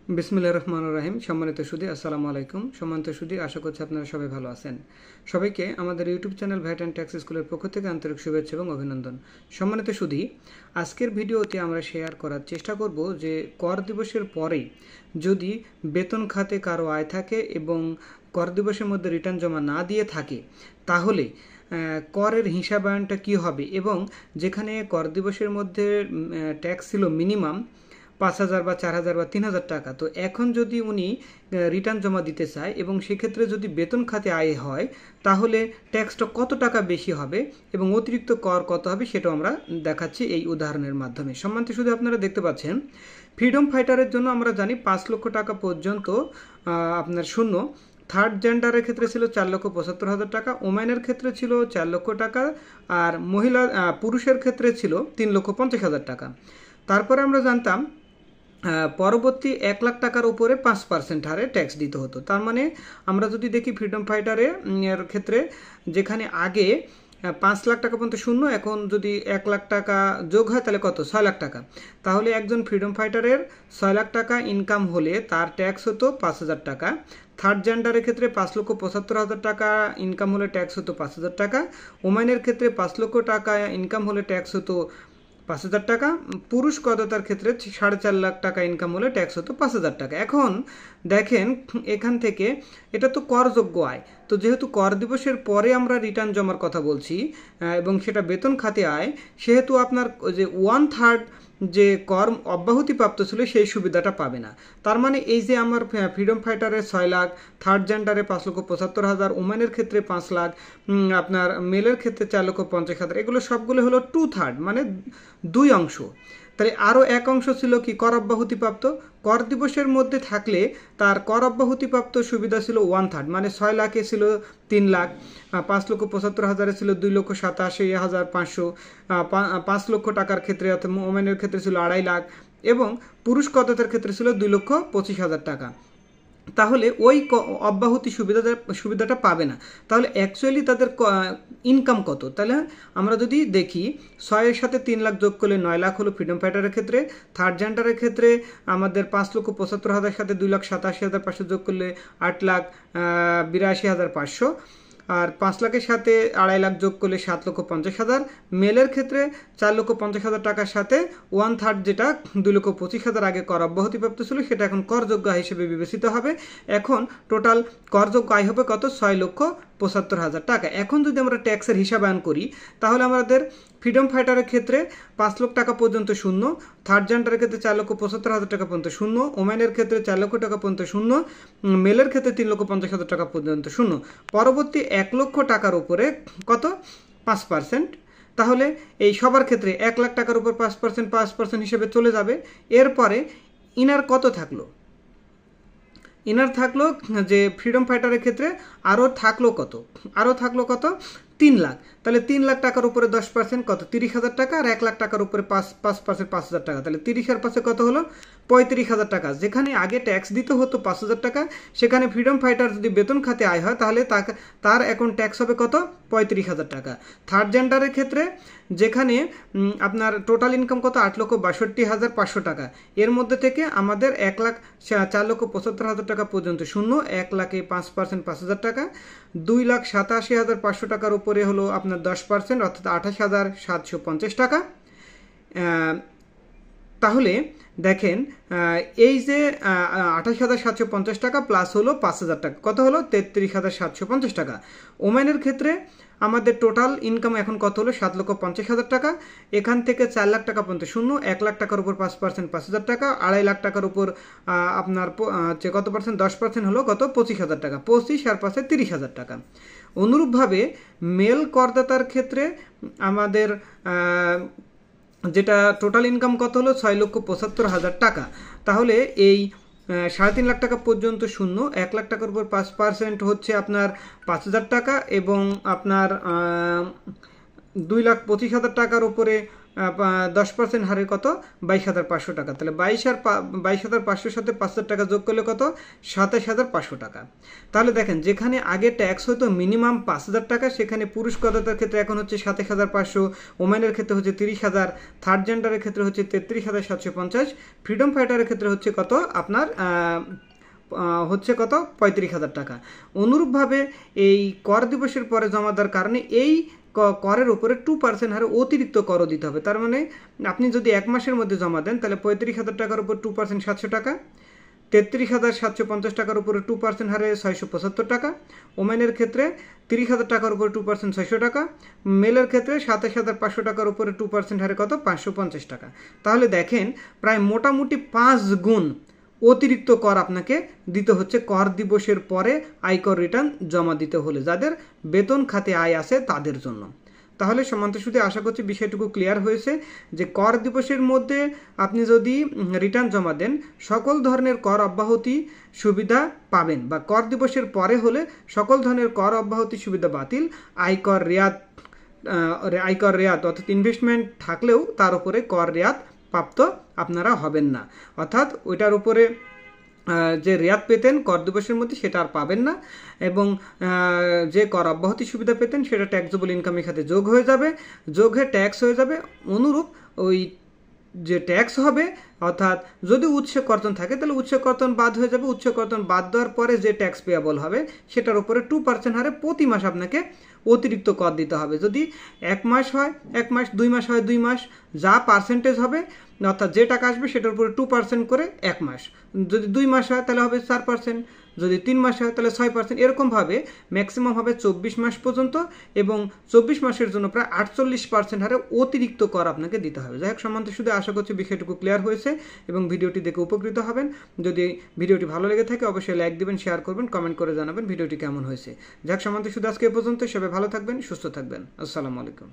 বিসমিল্লাহির রহমানির রহিম। সম্মানিত সুধী, আসসালামু আলাইকুম। সম্মানিত সুধী, আশা করছি আপনারা সবাই ভালো আছেন। সবাইকে আমাদের YouTube channel VAT and tax স্কুলের পক্ষ থেকে আন্তরিক শুভেচ্ছা এবং অভিনন্দন। সম্মানিত সুধী, আজকের ভিডিওতে আমরা শেয়ার করার চেষ্টা করব যে কর দিবসের পরে যদি বেতন খাতে কারো আয় থাকে এবং কর দিবসের মধ্যে রিটার্ন জমা না দিয়ে থাকে তাহলে করের হিসাবায়নটা কী হবে, এবং যেখানে কর দিবসের মধ্যে ট্যাক্স ছিল মিনিমাম 5,000 বা 4,000 বা 3,000 টাকা, তো এখন যদি উনি রিটার্ন জমা দিতে চায় এবং সেক্ষেত্রে যদি বেতন খাতে আয় হয় তাহলে ট্যাক্সটা কত টাকা বেশি হবে এবং অতিরিক্ত কর কত হবে সেটাও আমরা দেখাচ্ছি এই উদাহরণের মাধ্যমে। সম্মানিত শুধু আপনারা দেখতে পাচ্ছেন ফ্রিডম ফাইটারের জন্য আমরা জানি 5 লক্ষ টাকা পর্যন্ত আপনার শূন্য। থার্ড জেন্ডারের ক্ষেত্রে ছিল 4,75,000 টাকা, ওমেনের ক্ষেত্রে ছিল 4 লক্ষ টাকা, আর পুরুষের ক্ষেত্রে ছিল 3,50,000 টাকা। তারপরে আমরা জানতাম পরবর্তী 1 লাখ টাকার উপরে 5% হারে ট্যাক্স দিতে হতো। তার মানে আমরা যদি দেখি ফ্রিডম ফাইটারের ক্ষেত্রে যেখানে আগে 5 লাখ টাকা পর্যন্ত শূন্য, এখন যদি 1 লাখ টাকা যোগ হয় তাহলে কত, 6 লাখ টাকা। তাহলে একজন ফ্রিডম ফাইটারের 6 লাখ টাকা ইনকাম হলে তার ট্যাক্স হতো 5,000 টাকা। থার্ড জেন্ডারের ক্ষেত্রে 5,75,000 টাকা ইনকাম হলে ট্যাক্স হতো 5,000 টাকা। ওমেনের ক্ষেত্রে 5 লক্ষ টাকা ইনকাম হলে ট্যাক্স হতো 5,000 টাকা। পুরুষ করদাতার ক্ষেত্রে 4.5 লাখ টাকা ইনকাম হলে ট্যাক্স হতো 5,000 টাকা। এখন দেখেন এখান থেকে এটা তো করযোগ্য আয়, তো যেহেতু কর দিবসের পরে আমরা রিটার্ন জমার কথা বলছি এবং সেটা বেতন খাতে আয়, সেহেতু আপনার যে 1/3 যে কর অব্যাহতিপ্রাপ্ত ছিল সেই সুবিধাটা পাবে না। তার মানে এই যে আমার ফ্রিডম ফাইটারের 6 লাখ, থার্ড জেন্ডারে 5,75,000, ওমেনের ক্ষেত্রে 5 লাখ, আপনার মেলের ক্ষেত্রে 4,50,000, এগুলো সবগুলো হলো 2/3 মানে 2 অংশ। তাহলে আরও 1 অংশ ছিল কি, কর অব্যাহতিপ্রাপ্ত। কর দিবসের মধ্যে থাকলে তার কর অব্যাহতিপ্রাপ্ত সুবিধা ছিল 1/3 মানে 6 লাখে ছিল 3 লাখ, 5,75,000 ছিল 2,87,500, 5 লক্ষ টাকার ক্ষেত্রে অর্থাৎ ওমেনের ক্ষেত্রে ছিল 2.5 লাখ এবং পুরুষ করদাতার ক্ষেত্রে ছিল 2,25,000 টাকা। তাহলে ওই অব্যাহতি সুবিধাটা পাবে না। তাহলে অ্যাকচুয়ালি তাদের ইনকাম কত, তাহলে আমরা যদি দেখি 6-এর সাথে 3 লাখ যোগ করলে 9 লাখ হলো ফ্রিডম ফাইটারের ক্ষেত্রে। থার্ড জেন্ডারের ক্ষেত্রে আমাদের 5,75,000 সাথে 2,87,500 যোগ করলে 8,82,500, আর 5 লাখের সাথে 2.5 লাখ যোগ করলে 7,50,000। মেলের ক্ষেত্রে 4,50,000 টাকার সাথে 1/3 যেটা 2,25,000 আগে কর অব্যাহতিপ্রাপ্ত ছিল সেটা এখন করযোগ্য আয় হিসেবে বিবেচিত হবে। এখন টোটাল করযোগ্য আয় হবে কত, 6,75,000 টাকা। এখন যদি আমরা ট্যাক্সের হিসাবায়ন করি তাহলে আমাদের ফ্রিডম ফাইটারের ক্ষেত্রে 5 লক্ষ টাকা পর্যন্ত শূন্য, থার্ড জেন্ডারের ক্ষেত্রে 4,75,000 টাকা পর্যন্ত শূন্য, ওমেনের ক্ষেত্রে 4 লক্ষ টাকা পর্যন্ত শূন্য, মেলের ক্ষেত্রে 3,50,000 টাকা পর্যন্ত শূন্য। পরবর্তী 1 লক্ষ টাকার উপরে কত, 5%। তাহলে এই সবার ক্ষেত্রে 1 লাখ টাকার উপর 5% হিসেবে চলে যাবে। এরপরে ইনার কত থাকলো, ইনার থাকলো যে ফ্রিডম ফাইটারের ক্ষেত্রে আরও থাকলো কত, 3 লাখ। তাহলে 3 লাখ টাকার উপরে 10% কত, 30,000 টাকা, আর 1 লাখ টাকার উপরে 5% 5,000 টাকা। তাহলে 30 পাশে কত হলো, 35,000 টাকা। যেখানে আগে ট্যাক্স দিতে হতো 5,000 টাকা, সেখানে ফ্রিডম ফাইটার যদি বেতন খাতে আয় হয় তাহলে তার এখন ট্যাক্স হবে কত, 35,000 টাকা। থার্ড জেন্ডারের ক্ষেত্রে যেখানে আপনার টোটাল ইনকাম কত, 8,62,500 টাকা। এর মধ্যে থেকে আমাদের 4,75,000 টাকা পর্যন্ত শূন্য, 1 লাখে 5% 5,000 টাকা, 2,87,500 টাকার উপরে হলো আপনার 10% অর্থাৎ 28,750 টাকা। তাহলে দেখেন এই যে 28,750 টাকা প্লাস হলো 5,000 টাকা, কত হলো 33,750 টাকা। ওমেনের ক্ষেত্রে আমাদের টোটাল ইনকাম এখন কত হলো, 7,50,000 টাকা। এখান থেকে 4 লাখ টাকা পর্যন্ত শূন্য, 1 লাখ টাকার উপর 5% 5,000 টাকা, 2.5 লাখ টাকার উপর আপনার কত পার্সেন্ট, 10% হলো কত, 25,000 টাকা। 25 আর 5 30,000 টাকা। অনুরূপভাবে মেল করদাতার ক্ষেত্রে আমাদের যেটা টোটাল ইনকাম কত হলো, 6,75,000 টাকা। তাহলে এই 3.5 লাখ টাকা পর্যন্ত শূন্য, 1 লাখ টাকার উপর 5% হচ্ছে আপনার 5,000 টাকা এবং আপনার 2,25,000 টাকার উপরে 10% হারে কত 22,500 টাকা। তাহলে 22,500 সাথে 5,000 টাকা যোগ করলে কত 27,500 টাকা। তাহলে দেখেন যেখানে আগে ট্যাক্স হতো মিনিমাম 5,000 টাকা, সেখানে পুরুষ করদাতার ক্ষেত্রে এখন হচ্ছে 27,500, ওমেনের ক্ষেত্রে হচ্ছে 30,000, থার্ড জেন্ডারের ক্ষেত্রে হচ্ছে 33,750, ফ্রিডম ফাইটারের ক্ষেত্রে হচ্ছে কত আপনার হচ্ছে কত 35,000 টাকা। অনুরূপভাবে এই কর দিবসের পরে জমা দেওয়ার কারণে এই করের উপরে 2% হারে অতিরিক্ত করও দিতে হবে। তার মানে আপনি যদি 1 মাসের মধ্যে জমা দেন তাহলে 35,000 টাকার উপর 2% 700 টাকা, 33,750 টাকার উপরে 2% হারে 675 টাকা, ওমেনের ক্ষেত্রে 30,000 টাকার উপরে 2% 600 টাকা, মেলের ক্ষেত্রে 27,500 টাকার উপরে 2% হারে কত 550 টাকা। তাহলে দেখেন প্রায় মোটামুটি 5 গুণ অতিরিক্ত কর আপনাকে দিতে হচ্ছে কর দিবসের পরে আয়কর রিটার্ন জমা দিতে হলে, যাদের বেতন খাতে আয় আছে তাদের জন্য। তাহলে সম্মানিত সুদী আশা করছি বিষয়টুকু ক্লিয়ার হয়েছে যে কর দিবসের মধ্যে আপনি যদি রিটার্ন জমা দেন সকল ধরনের কর অব্যাহতি সুবিধা পাবেন, বা কর দিবসের পরে হলে সকল ধরনের কর অব্যাহতি সুবিধা বাতিল, আয়কর রেয়াত অর্থাৎ ইনভেস্টমেন্ট থাকলেও তার উপরে কর রেয়াত প্রাপ্ত আপনারা হবেন না, অর্থাৎ ওইটার উপরে যে রেয়াত পেতেন কর দিবসের মধ্যে সেটা আর পাবেন না, এবং যে কর অব্যাহতি সুবিধা পেতেন সেটা ট্যাক্সেবল ইনকামের খাতে যোগ হয়ে যাবে, যোগ হয়ে ট্যাক্স হয়ে যাবে। অনুরূপ ওই যে ট্যাক্স হবে অর্থাৎ যদি উৎস কর্তন থাকে তাহলে উৎস কর্তন বাদ হয়ে যাবে, উৎস কর্তন বাদ দেওয়ার পরে যে ট্যাক্স পেয়াবল হবে সেটার উপরে 2% হারে প্রতি মাস আপনাকে অতিরিক্ত কর দিতে হবে। যদি 1 মাস হয় 1 মাস, 2 মাস হয় 2 মাস, যা পার্সেন্টেজ হবে অর্থাৎ যে টাকা আসবে সেটার উপরে 2% করে 1 মাস, যদি 2 মাস হয় তাহলে হবে 4%, যদি 3 মাস হয় তাহলে 6%, এরকমভাবে ম্যাক্সিমাম হবে 24 মাস পর্যন্ত, এবং 24 মাসের জন্য প্রায় 48% হারে অতিরিক্ত কর আপনাকে দিতে হবে। যাই হোক সম্মানিত সুদী আশা করছি বিষয়টুকু ক্লিয়ার হয়েছে এবং ভিডিওটি দেখে উপকৃত হবেন। যদি ভিডিওটি ভালো লেগে থাকে অবশ্যই লাইক দিবেন, শেয়ার করবেন, কমেন্ট করে জানাবেন ভিডিওটি কেমন হয়েছে। যাই হোক সম্মানিত সুদী আজকে এ পর্যন্ত, সবাই ভালো থাকবেন, সুস্থ থাকবেন। আসসালামু আলাইকুম।